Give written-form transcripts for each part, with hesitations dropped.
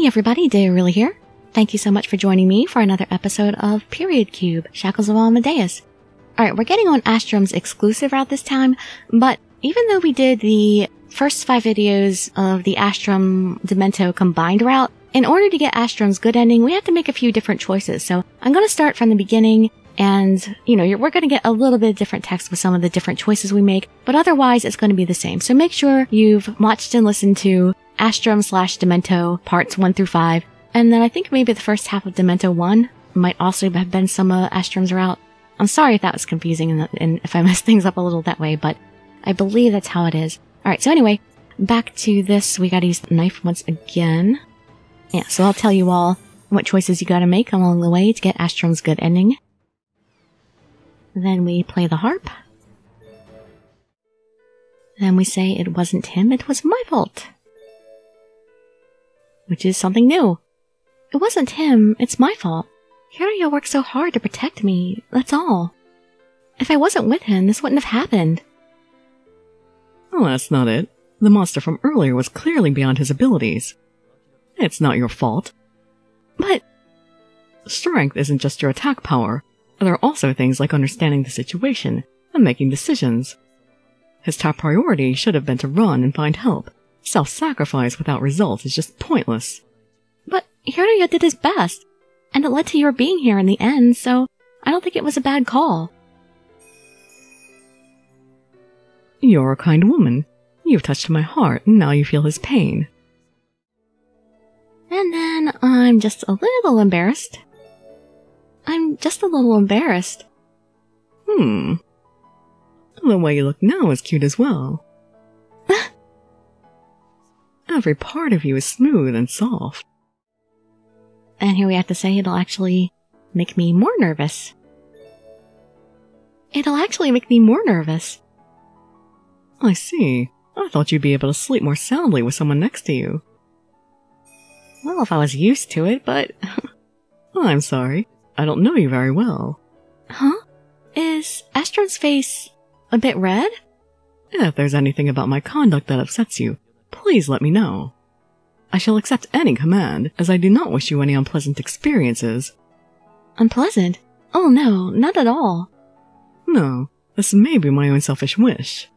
Hey everybody, Dirili here. Thank you so much for joining me for another episode of Period Cube, Shackles of Amadeus. Alright, we're getting on Astrum's exclusive route this time, but even though we did the first 5 videos of the Astrum Demento combined route, in order to get Astrum's good ending, we have to make a few different choices. So I'm going to start from the beginning, and, we're going to get a little bit of different text with some of the different choices we make, but otherwise it's going to be the same. So make sure you've watched and listened to Astrum/Demento parts 1 through 5, and then I think maybe the first half of Demento 1 might also have been some of Astrum's route. I'm sorry if that was confusing and if I messed things up a little that way, but I believe that's how it is. Alright, so anyway, back to this. We gotta use the knife once again. Yeah, so I'll tell you all what choices you gotta make along the way to get Astrum's good ending. Then we play the harp. Then we say it wasn't him, it was my fault. Which is something new. It wasn't him, it's my fault. Hiraya worked so hard to protect me, that's all. If I wasn't with him, this wouldn't have happened. Oh, that's not it. The monster from earlier was clearly beyond his abilities. It's not your fault. But... Strength isn't just your attack power. There are also things like understanding the situation and making decisions. His top priority should have been to run and find help. Self-sacrifice without results is just pointless. But Hiraya did his best, and it led to your being here in the end, so I don't think it was a bad call. You're a kind woman. You've touched my heart, and now you feel his pain. And then I'm just a little embarrassed. The way you look now is cute as well. Every part of you is smooth and soft. And here we have to say it'll actually make me more nervous. I see. I thought you'd be able to sleep more soundly with someone next to you. Well, if I was used to it, but... I'm sorry. I don't know you very well. Huh? Is Astrum's face a bit red? If there's anything about my conduct that upsets you, please let me know. I shall accept any command, as I do not wish you any unpleasant experiences. Unpleasant? Oh no, not at all. No, this may be my own selfish wish.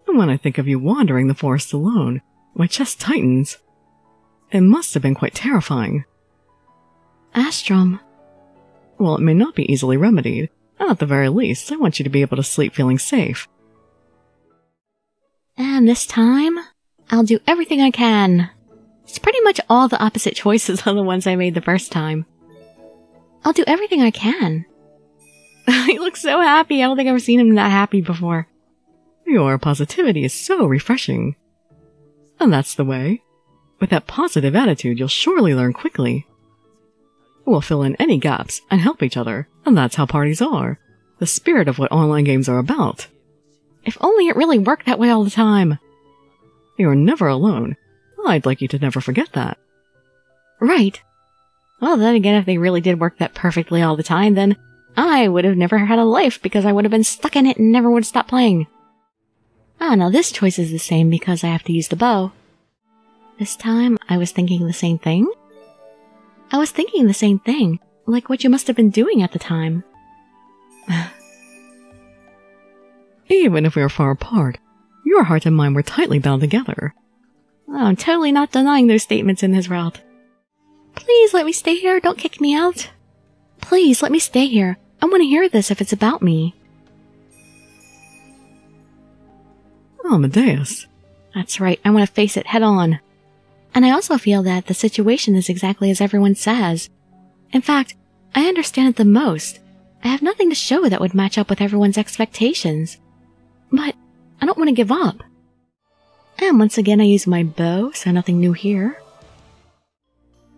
When I think of you wandering the forest alone, my chest tightens. It must have been quite terrifying. Astrum. Well, it may not be easily remedied, and at the very least, I want you to be able to sleep feeling safe. And this time, I'll do everything I can. It's pretty much all the opposite choices of the ones I made the first time. I'll do everything I can. He looks so happy. I don't think I've ever seen him that happy before. Your positivity is so refreshing. And that's the way. With that positive attitude, you'll surely learn quickly. We'll fill in any gaps and help each other, and that's how parties are. The spirit of what online games are about. If only it really worked that way all the time. You're never alone. I'd like you to never forget that. Right. Well, then again, if they really did work that perfectly all the time, then I would have never had a life because I would have been stuck in it and never would have stopped playing. Ah, now this choice is the same because I have to use the bow. This time, I was thinking the same thing. Like what you must have been doing at the time. Even if we were far apart, your heart and mine were tightly bound together. Oh, I'm totally not denying those statements in his route. Please let me stay here, don't kick me out. Please let me stay here. I want to hear this if it's about me. Amadeus. That's right, I want to face it head on. And I also feel that the situation is exactly as everyone says. In fact, I understand it the most. I have nothing to show that would match up with everyone's expectations. But I don't want to give up. And once again I use my bow, so nothing new here.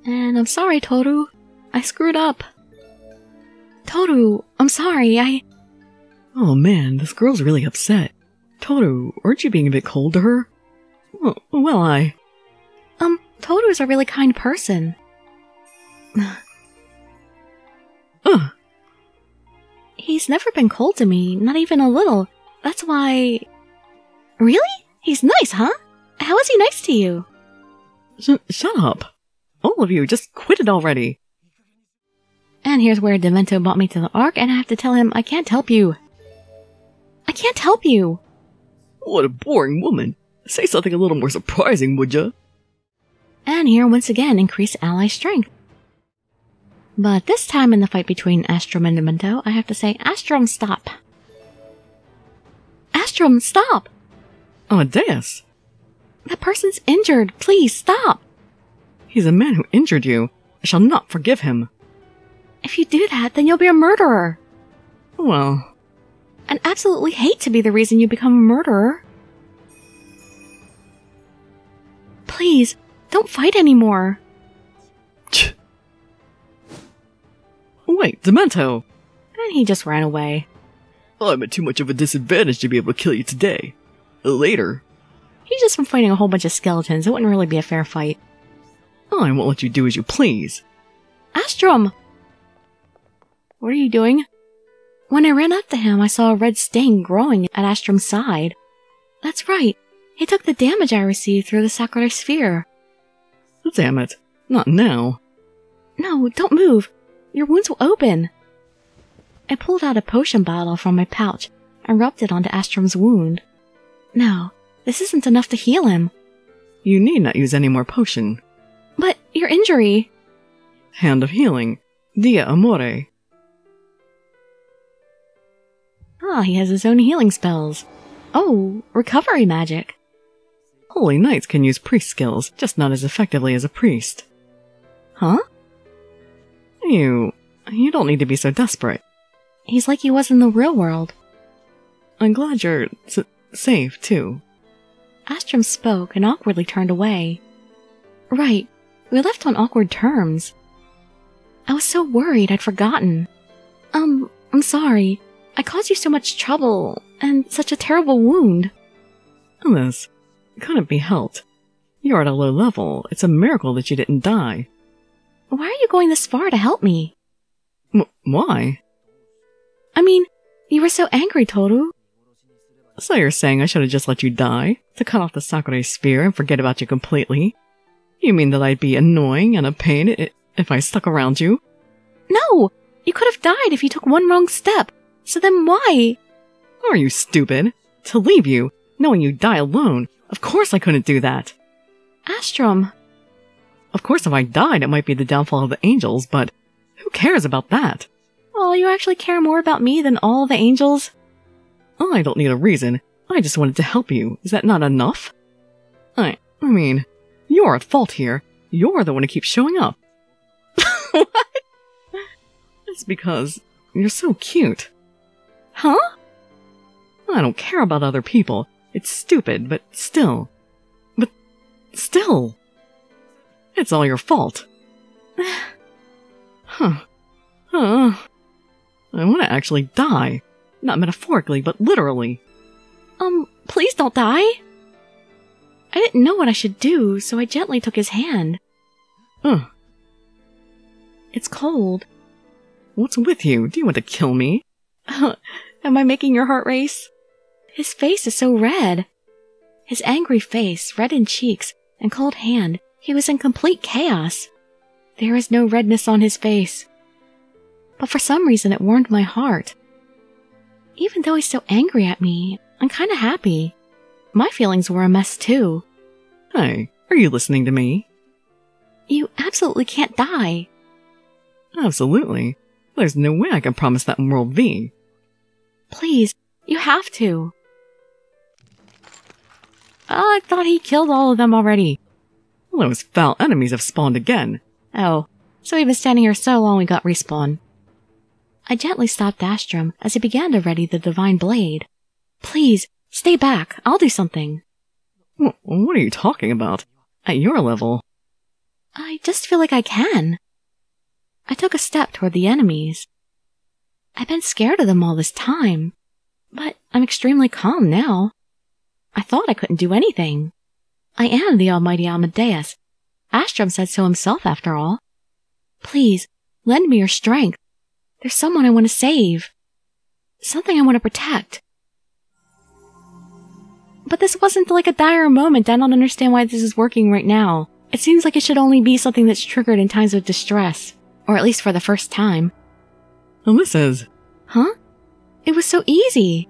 And I'm sorry, Toru. I screwed up. Toru, I'm sorry, Oh man, this girl's really upset. Toru, aren't you being a bit cold to her? Well, Toru's a really kind person. He's never been cold to me, not even a little. That's why... Really? He's nice, huh? How is he nice to you? Shut up. All of you, just quit it already. And here's where Demento brought me to the Ark, and I have to tell him I can't help you. I can't help you! What a boring woman. Say something a little more surprising, would ya? And here, once again, increase ally strength. But this time in the fight between Astrum and Demento, I have to say, Astrum, stop. Astrum, stop! Amadeus! That person's injured. Please, stop! He's a man who injured you. I shall not forgive him. If you do that, then you'll be a murderer. Well... I'd absolutely hate to be the reason you become a murderer. Please, don't fight anymore. Wait, Demento! And he just ran away. I'm at too much of a disadvantage to be able to kill you today. Later. He's just been fighting a whole bunch of skeletons. It wouldn't really be a fair fight. I won't let you do as you please. Astrum! What are you doing? When I ran up to him, I saw a red stain growing at Astrum's side. That's right. He took the damage I received through the sacred sphere. Damn it. Not now. No, don't move. Your wounds will open. I pulled out a potion bottle from my pouch and rubbed it onto Astrum's wound. No, this isn't enough to heal him. You need not use any more potion. But your injury... Hand of Healing. Dia Amore. Ah, he has his own healing spells. Oh, recovery magic. Holy Knights can use priest skills, just not as effectively as a priest. Huh? You don't need to be so desperate. He's like he was in the real world. I'm glad you're safe, too. Astrum spoke and awkwardly turned away. Right, we left on awkward terms. I was so worried I'd forgotten. I'm sorry. I caused you so much trouble, and such a terrible wound. This couldn't be helped. You're at a low level. It's a miracle that you didn't die. Why are you going this far to help me? Why? I mean, you were so angry, Toru. So you're saying I should have just let you die, to cut off the Sakura sphere and forget about you completely? You mean that I'd be annoying and a pain if I stuck around you? No! You could have died if you took one wrong step. So then why? Are you stupid? To leave you, knowing you'd die alone. Of course I couldn't do that. Astrum. Of course if I died it might be the downfall of the angels, but who cares about that? Oh, you actually care more about me than all the angels? I don't need a reason. I just wanted to help you. Is that not enough? I mean, you're at fault here. You're the one who keeps showing up. What? It's because you're so cute. Huh? I don't care about other people. It's stupid, but still. It's all your fault. I want to actually die. Not metaphorically, but literally. Please don't die. I didn't know what I should do, so I gently took his hand. It's cold. What's with you? Do you want to kill me? Am I making your heart race? His face is so red. His angry face, reddened cheeks, and cold hand. He was in complete chaos. There is no redness on his face. But for some reason it warmed my heart. Even though he's so angry at me, I'm kinda happy. My feelings were a mess too. Hey, are you listening to me? You absolutely can't die. Absolutely. There's no way I can promise that in World V. Please, you have to. I thought he killed all of them already. Those foul enemies have spawned again. Oh, so we've been standing here so long we got respawn. I gently stopped Astrum as he began to ready the divine blade. Please, stay back. I'll do something. What are you talking about? At your level? I just feel like I can. I took a step toward the enemies. I've been scared of them all this time, but I'm extremely calm now. I thought I couldn't do anything. I am the almighty Amadeus. Astrum said so himself, after all. Please, lend me your strength. There's someone I want to save. Something I want to protect. But this wasn't like a dire moment. I don't understand why this is working right now. It seems like it should only be something that's triggered in times of distress, or at least for the first time. And this is... Huh? It was so easy.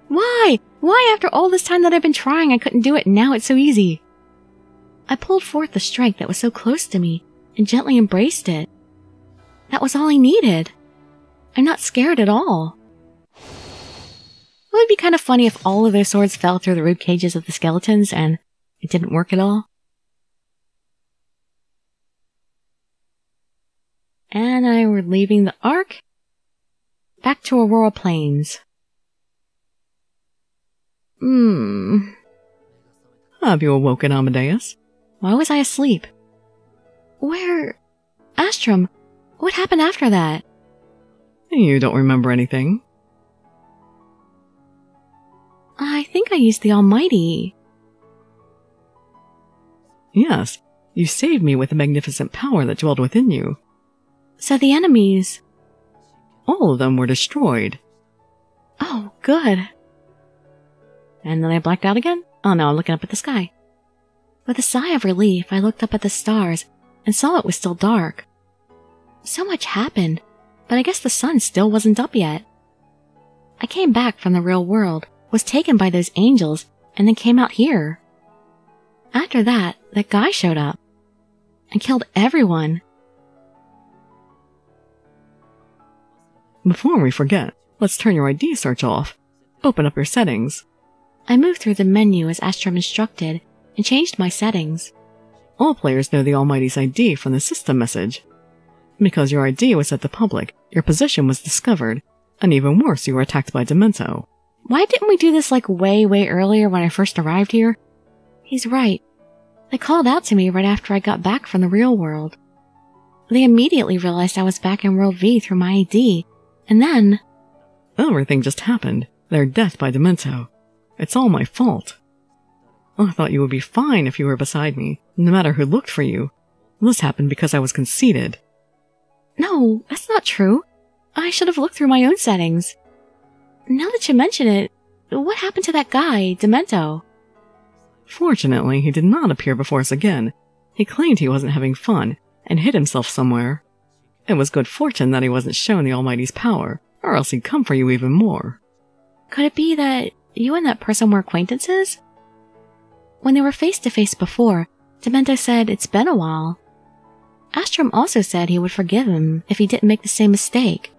Why? Why after all this time that I've been trying I couldn't do it and now it's so easy? I pulled forth the strength that was so close to me and gently embraced it. That was all I needed. I'm not scared at all. It would be kind of funny if all of their swords fell through the rib cages of the skeletons and it didn't work at all. And I were leaving the Ark. Back to Aurora Plains. Have you awoken, Amadeus? Why was I asleep? Where... Astrum, what happened after that? You don't remember anything? I think I used the Almighty. Yes, you saved me with the magnificent power that dwelled within you. So the enemies... All of them were destroyed. Oh, good. And then I blacked out again? Oh no, I'm looking up at the sky. With a sigh of relief, I looked up at the stars and saw it was still dark. So much happened, but I guess the sun still wasn't up yet. I came back from the real world, was taken by those angels, and then came out here. After that guy showed up and killed everyone. Before we forget, let's turn your ID search off. Open up your settings. I moved through the menu as Astrum instructed and changed my settings. All players know the Almighty's ID from the system message. Because your ID was set to public, your position was discovered, and even worse, you were attacked by Demento. Why didn't we do this like way earlier when I first arrived here? He's right. They called out to me right after I got back from the real world. They immediately realized I was back in World V through my ID, and then... Everything just happened. Their death by Demento. It's all my fault. I thought you would be fine if you were beside me, no matter who looked for you. This happened because I was conceited. No, that's not true. I should have looked through my own settings. Now that you mention it, what happened to that guy, Demento? Fortunately, he did not appear before us again. He claimed he wasn't having fun, and hid himself somewhere. It was good fortune that he wasn't shown the Almighty's power, or else he'd come for you even more. Could it be that you and that person were acquaintances? When they were face-to-face before, Demento said it's been a while. Astrum also said he would forgive him if he didn't make the same mistake.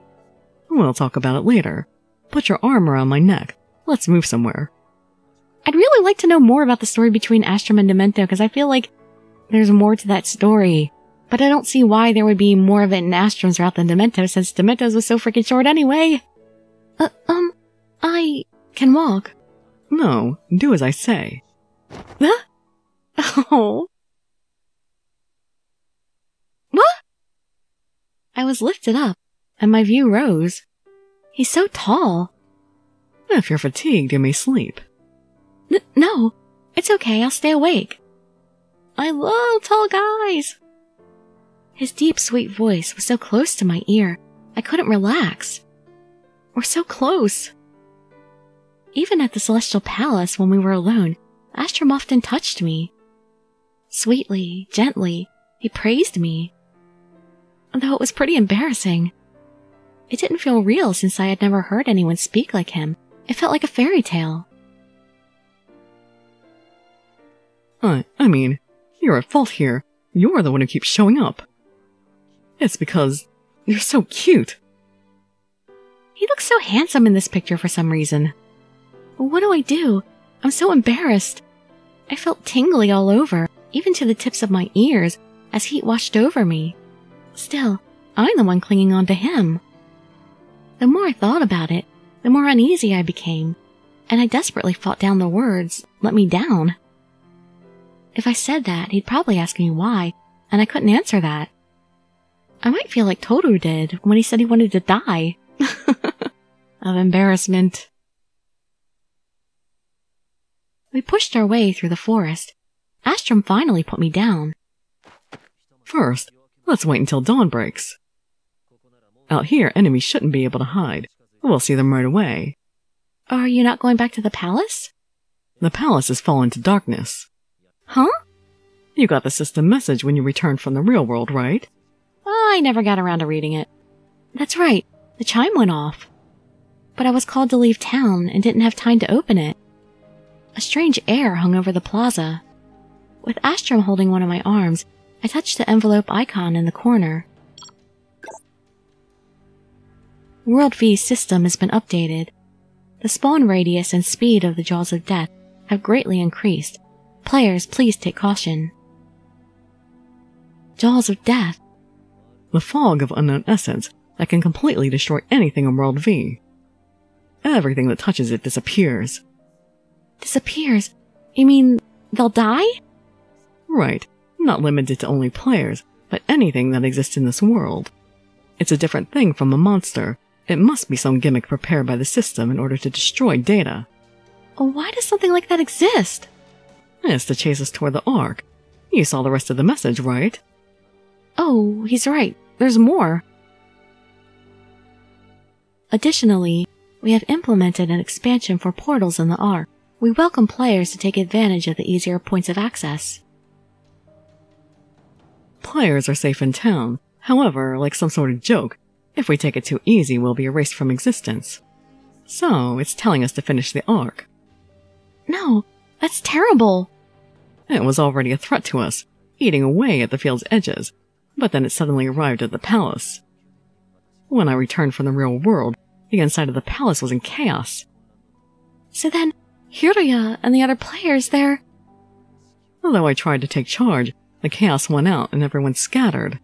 We'll talk about it later. Put your arm around my neck. Let's move somewhere. I'd really like to know more about the story between Astrum and Demento because I feel like there's more to that story. But I don't see why there would be more of it in Astrum's route than Demento since Demento's was so freaking short anyway. I can walk. No, do as I say. Huh? Oh. What? I was lifted up, and my view rose. He's so tall. If you're fatigued, you may sleep. No, it's okay, I'll stay awake. I love tall guys. His deep, sweet voice was so close to my ear, I couldn't relax. We're so close. Even at the Celestial Palace when we were alone, Astrum often touched me. Sweetly, gently, he praised me. Though it was pretty embarrassing. It didn't feel real since I had never heard anyone speak like him. It felt like a fairy tale. I mean, you're at fault here. You're the one who keeps showing up. It's because you're so cute. He looks so handsome in this picture for some reason. What do I do? I'm so embarrassed. I felt tingly all over, even to the tips of my ears, as heat washed over me. Still, I'm the one clinging on to him. The more I thought about it, the more uneasy I became, and I desperately fought down the words, "Let me down." If I said that, he'd probably ask me why, and I couldn't answer that. I might feel like Toru did when he said he wanted to die. Of embarrassment. We pushed our way through the forest. Astrum finally put me down. First, let's wait until dawn breaks. Out here, enemies shouldn't be able to hide. We'll see them right away. Are you not going back to the palace? The palace has fallen to darkness. Huh? You got the system message when you returned from the real world, right? I never got around to reading it. That's right, the chime went off. But I was called to leave town and didn't have time to open it. A strange air hung over the plaza. With Astrum holding one of my arms, I touched the envelope icon in the corner. World V's system has been updated. The spawn radius and speed of the Jaws of Death have greatly increased. Players, please take caution. Jaws of Death. The fog of unknown essence that can completely destroy anything in World V. Everything that touches it disappears. Disappears? You mean they'll die? Right. Not limited to only players, but anything that exists in this world. It's a different thing from a monster. It must be some gimmick prepared by the system in order to destroy data. Why does something like that exist? It's to chase us toward the Ark. You saw the rest of the message, right? Oh, he's right. There's more. Additionally, we have implemented an expansion for portals in the Ark. We welcome players to take advantage of the easier points of access. Players are safe in town. However, like some sort of joke, if we take it too easy, we'll be erased from existence. So, it's telling us to finish the Ark. No, that's terrible. It was already a threat to us, eating away at the field's edges, but then it suddenly arrived at the palace. When I returned from the real world, the inside of the palace was in chaos. So then, Hiruya and the other players there... Although I tried to take charge, the chaos went out and everyone scattered.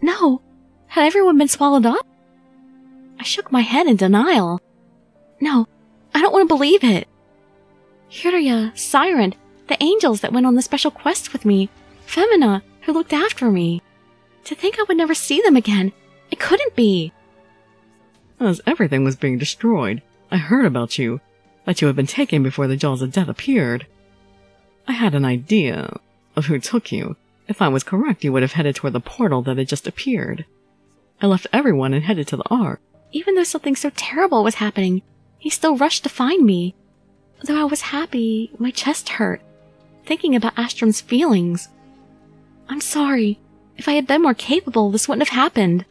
No, had everyone been swallowed up? I shook my head in denial. No, I don't want to believe it. Hiruya, Siren, the angels that went on the special quest with me, Femina, who looked after me. To think I would never see them again. It couldn't be. As everything was being destroyed, I heard about you, that you had been taken before the Jaws of Death appeared. I had an idea of who took you. If I was correct, you would have headed toward the portal that had just appeared. I left everyone and headed to the Ark. Even though something so terrible was happening, he still rushed to find me. Though I was happy, my chest hurt, thinking about Astrum's feelings. I'm sorry. If I had been more capable, this wouldn't have happened.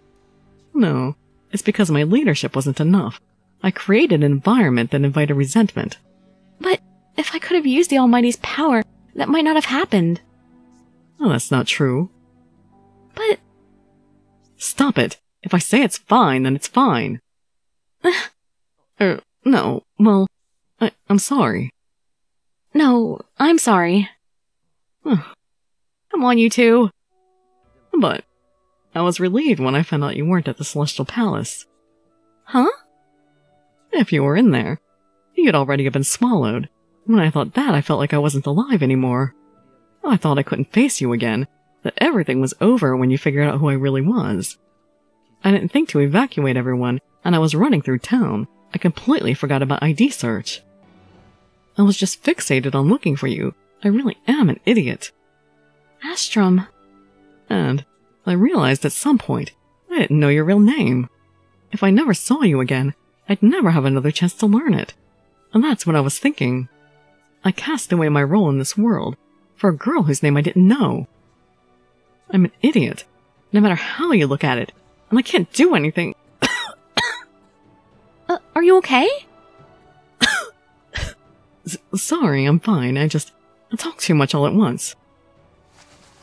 No, it's because my leadership wasn't enough. I created an environment that invited resentment. But if I could have used the Almighty's power, that might not have happened. Oh, that's not true. But... Stop it! If I say it's fine, then it's fine. No, well, I'm sorry. No, I'm sorry. Come on, you two. But I was relieved when I found out you weren't at the Celestial Palace. Huh? If you were in there, you'd already have been swallowed. When I thought that, I felt like I wasn't alive anymore. I thought I couldn't face you again, that everything was over when you figured out who I really was. I didn't think to evacuate everyone, and I was running through town. I completely forgot about ID search. I was just fixated on looking for you. I really am an idiot. Astrum. And I realized at some point, I didn't know your real name. If I never saw you again, I'd never have another chance to learn it. And that's what I was thinking. I cast away my role in this world for a girl whose name I didn't know. I'm an idiot, no matter how you look at it, and I can't do anything. Are you okay? Sorry, I'm fine. I talk too much all at once.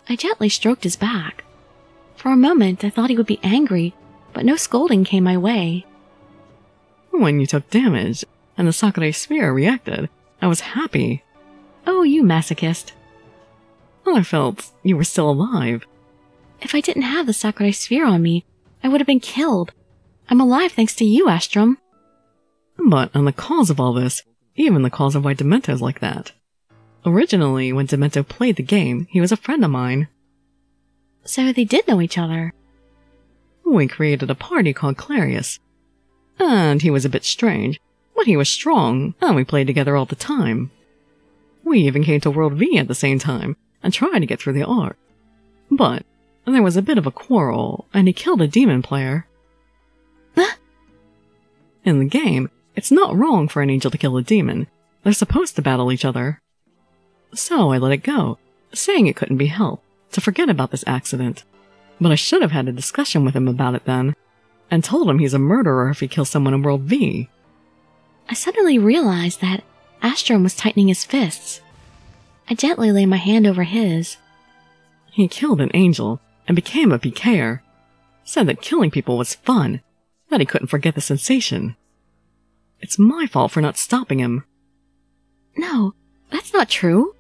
I gently stroked his back. For a moment, I thought he would be angry, but no scolding came my way. When you took damage, and the Sakurai sphere reacted, I was happy. Oh, you masochist. I felt you were still alive. If I didn't have the Sakurai sphere on me, I would have been killed. I'm alive thanks to you, Astrum. But on the cause of all this, even the cause of why Demento's like that. Originally, when Demento played the game, he was a friend of mine. So they did know each other. We created a party called Clarius. And he was a bit strange, but he was strong, and we played together all the time. We even came to World V at the same time, and tried to get through the Ark. But there was a bit of a quarrel, and he killed a demon player. In the game, it's not wrong for an angel to kill a demon. They're supposed to battle each other. So I let it go, saying it couldn't be helped, to forget about this accident. But I should have had a discussion with him about it then, and told him he's a murderer if he kills someone in World V. I suddenly realized that Astrum was tightening his fists. I gently laid my hand over his. He killed an angel and became a PKer. Said that killing people was fun, that he couldn't forget the sensation. It's my fault for not stopping him. No, that's not true.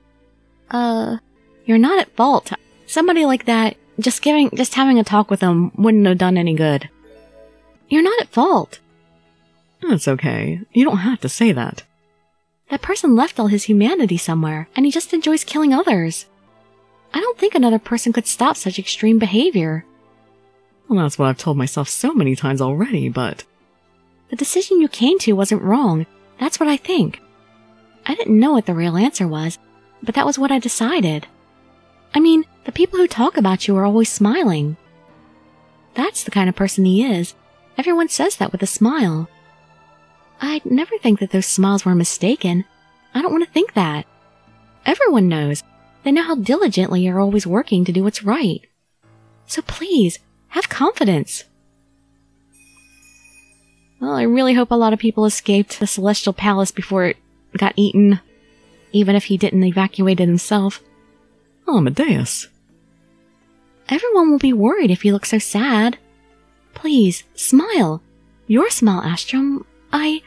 You're not at fault. Somebody like that, just having a talk with him wouldn't have done any good. You're not at fault. That's okay. You don't have to say that. That person left all his humanity somewhere, and he just enjoys killing others. I don't think another person could stop such extreme behavior. Well, that's what I've told myself so many times already, but... The decision you came to wasn't wrong. That's what I think. I didn't know what the real answer was, but that was what I decided. I mean, the people who talk about you are always smiling. That's the kind of person he is. Everyone says that with a smile. I'd never think that those smiles were mistaken. I don't want to think that. Everyone knows. They know how diligently you're always working to do what's right. So please, have confidence. Well, I really hope a lot of people escaped the Celestial Palace before it got eaten, even if he didn't evacuate it himself. Amadeus. Everyone will be worried if you look so sad. Please, smile. Your smile, Astrum. I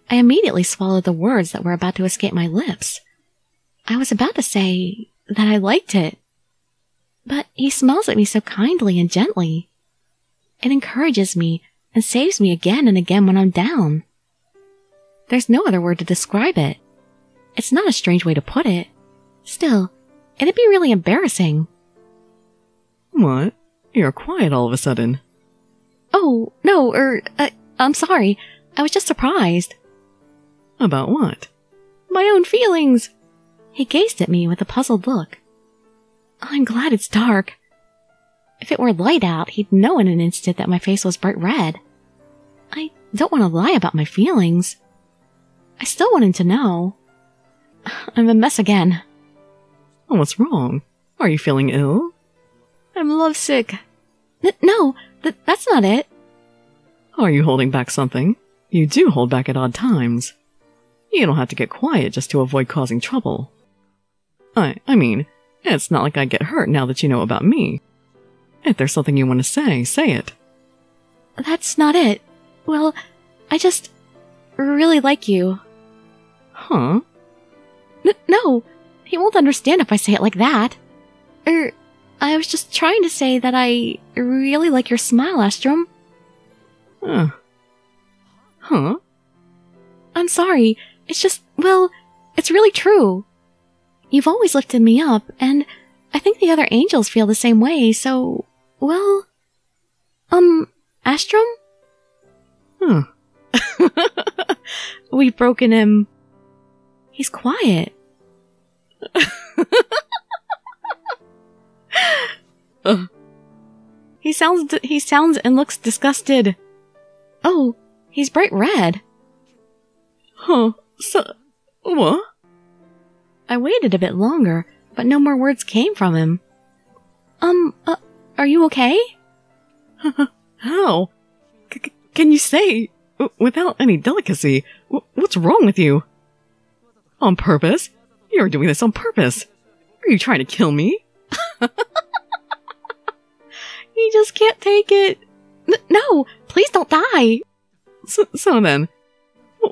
immediately swallowed the words that were about to escape my lips. I was about to say that I liked it. But he smiles at me so kindly and gently. It encourages me and saves me again and again when I'm down. There's no other word to describe it. It's not a strange way to put it. Still, it'd be really embarrassing. What? You're quiet all of a sudden. Oh, no, I'm sorry. I was just surprised. About what? My own feelings. He gazed at me with a puzzled look. I'm glad it's dark. If it were light out, he'd know in an instant that my face was bright red. I don't want to lie about my feelings. I still want him to know. I'm a mess again. Oh, what's wrong? Are you feeling ill? I'm lovesick. No, that's not it. Are you holding back something? You do hold back at odd times. You don't have to get quiet just to avoid causing trouble. I mean, it's not like I get hurt now that you know about me. If there's something you want to say it. That's not it. Well, I just really like you. Huh? No, he won't understand if I say it like that. I was just trying to say that I really like your smile, Astrum. Huh? I'm sorry. It's just, well, it's really true. You've always lifted me up, and I think the other angels feel the same way, so, well... Astrum? Huh. We've broken him. He's quiet. He sounds and looks disgusted. Oh, he's bright red. Huh. What? I waited a bit longer, but no more words came from him. Are you okay? How? Can you say, without any delicacy, what's wrong with you? On purpose? You're doing this on purpose. Are you trying to kill me? He just can't take it. No, please don't die. So then,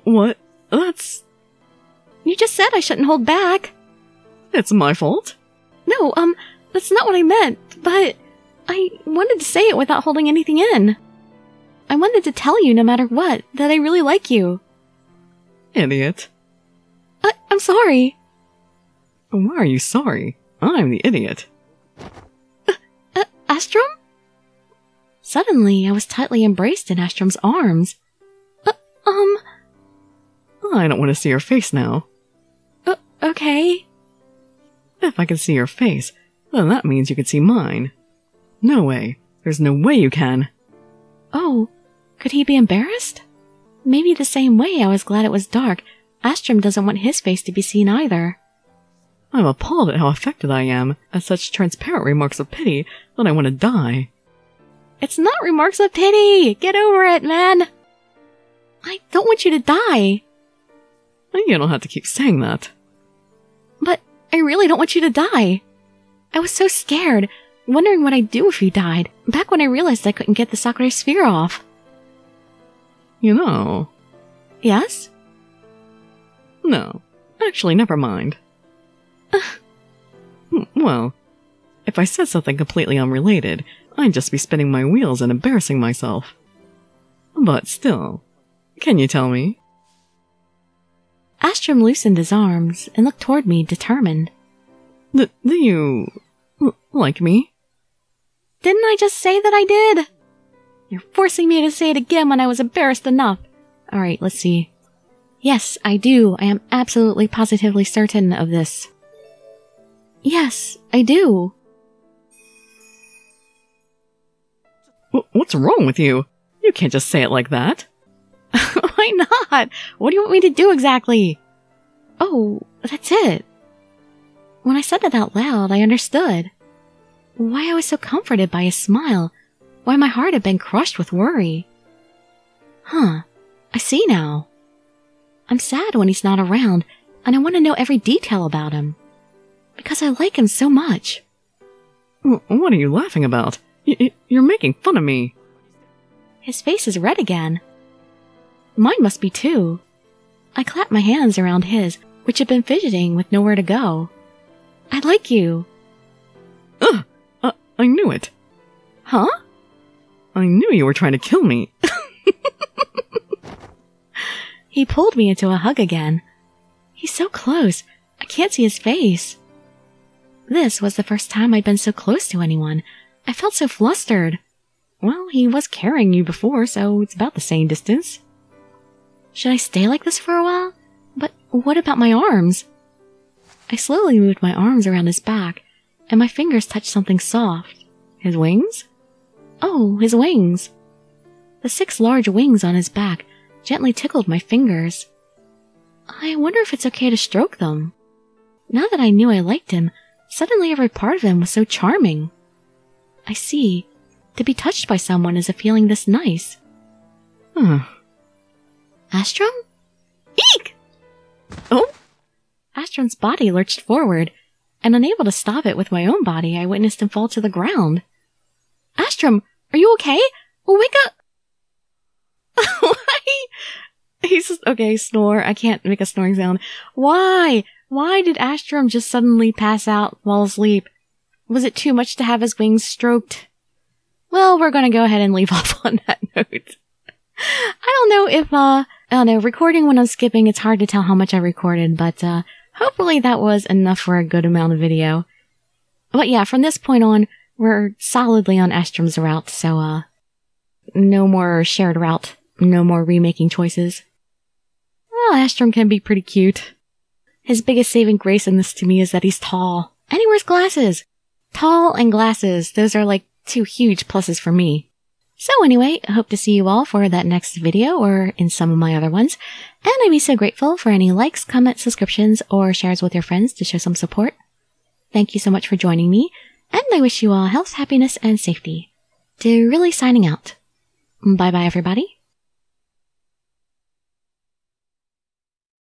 what? That's... You just said I shouldn't hold back. It's my fault? No, that's not what I meant, but I wanted to say it without holding anything in. I wanted to tell you, no matter what, that I really like you. Idiot. I'm sorry. Why are you sorry? I'm the idiot. Astrum? Suddenly, I was tightly embraced in Astrum's arms. I don't want to see your face now. Okay. If I can see your face, then that means you can see mine. No way. There's no way you can. Oh, could he be embarrassed? Maybe the same way I was glad it was dark, Astrum doesn't want his face to be seen either. I'm appalled at how affected I am at such transparent remarks of pity that I want to die. It's not remarks of pity! Get over it, man! I don't want you to die! You don't have to keep saying that. But I really don't want you to die. I was so scared, wondering what I'd do if you died, back when I realized I couldn't get the Sakura sphere off. You know... Yes? No. Actually, never mind. Well, if I said something completely unrelated, I'd just be spinning my wheels and embarrassing myself. But still, can you tell me? Astrum loosened his arms and looked toward me, determined. Do you... like me? Didn't I just say that I did? You're forcing me to say it again when I was embarrassed enough. Alright, let's see. Yes, I do. I am absolutely positively certain of this. Yes, I do. What's wrong with you? You can't just say it like that. Why not? What do you want me to do exactly? Oh, that's it. When I said that out loud, I understood. Why I was so comforted by his smile. Why my heart had been crushed with worry. Huh. I see now. I'm sad when he's not around, and I want to know every detail about him. Because I like him so much. What are you laughing about? You're making fun of me. His face is red again. Mine must be too. I clapped my hands around his, which had been fidgeting with nowhere to go. I like you. Ugh! I knew it. Huh? I knew you were trying to kill me. He pulled me into a hug again. He's so close, I can't see his face. This was the first time I'd been so close to anyone. I felt so flustered. Well, he was carrying you before, so it's about the same distance. Should I stay like this for a while? But what about my arms? I slowly moved my arms around his back, and my fingers touched something soft. His wings? Oh, his wings. The 6 large wings on his back gently tickled my fingers. I wonder if it's okay to stroke them. Now that I knew I liked him, suddenly every part of him was so charming. I see. To be touched by someone is a feeling this nice. Astrum? Eek! Oh! Astrum's body lurched forward, and unable to stop it with my own body, I witnessed him fall to the ground. Astrum, are you okay? Wake up! Why? Okay, snore. I can't make a snoring sound. Why? Why did Astrum just suddenly pass out while asleep? Was it too much to have his wings stroked? Well, we're gonna go ahead and leave off on that note. I don't know if, recording when I'm skipping, it's hard to tell how much I recorded, but, hopefully that was enough for a good amount of video. But yeah, from this point on, we're solidly on Astrum's route, so, no more shared route, no more remaking choices. Well, Astrum can be pretty cute. His biggest saving grace in this to me is that he's tall, and he wears glasses. Tall and glasses, those are like 2 huge pluses for me. So anyway, I hope to see you all for that next video or in some of my other ones. And I'd be so grateful for any likes, comments, subscriptions, or shares with your friends to show some support. Thank you so much for joining me, and I wish you all health, happiness, and safety. Dirili signing out. Bye bye everybody.